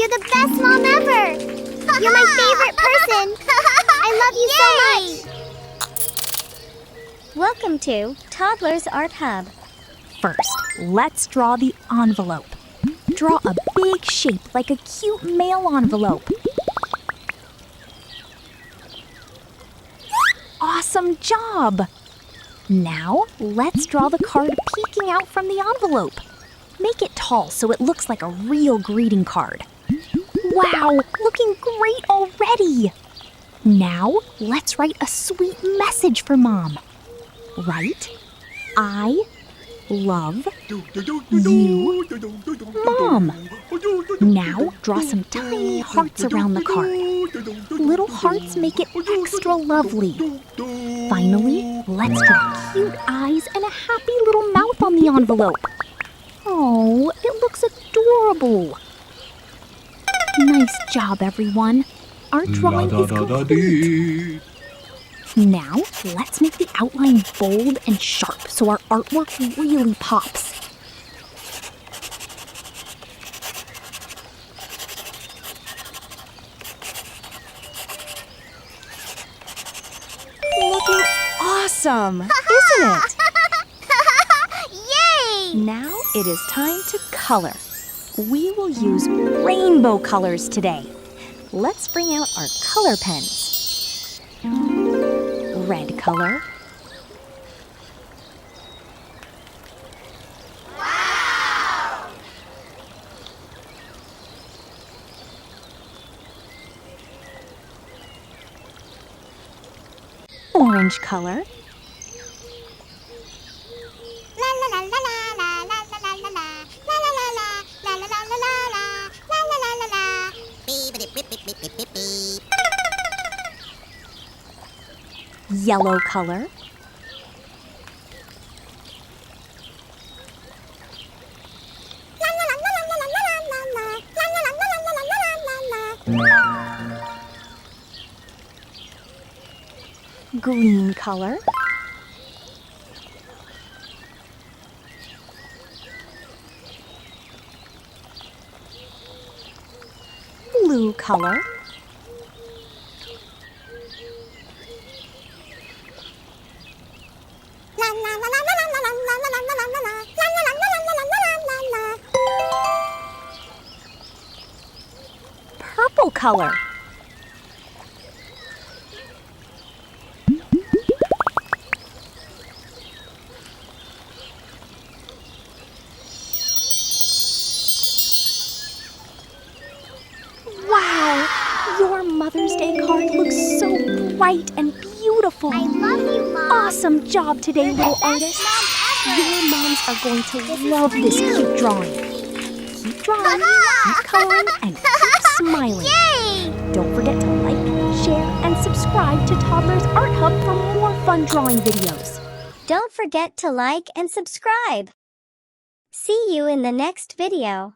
You're the best mom ever! You're my favorite person! I love you so much! Welcome to Toddlers Art Hub. First, let's draw the envelope. Draw a big shape like a cute mail envelope. Awesome job! Now, let's draw the card peeking out from the envelope. Make it tall so it looks like a real greeting card. Wow, looking great already! Now, let's write a sweet message for Mom. Write, I love you, Mom. Now, draw some tiny hearts around the card. Little hearts make it extra lovely. Finally, let's draw cute eyes and a happy little mouth on the envelope. Oh, it looks adorable. Nice job, everyone. Our drawing is complete. Now, let's make the outline bold and sharp so our artwork really pops. Looking awesome, isn't it? Yay! Now it is time to color. We will use rainbow colors today. Let's bring out our color pens. Red color. Wow! Orange color. Yellow color. Green color. Blue color. Purple color. Wow! Your Mother's Day card looks so bright and beautiful. I love you, Mom. Awesome job today, You're the little best artist. mom ever. Your moms are going to This is love for this you. cute drawing. Keep drawing, keep coloring, and keep smiling. Yay! Don't forget to like, share, and subscribe to Toddlers Art Hub for more fun drawing videos. Don't forget to like and subscribe. See you in the next video.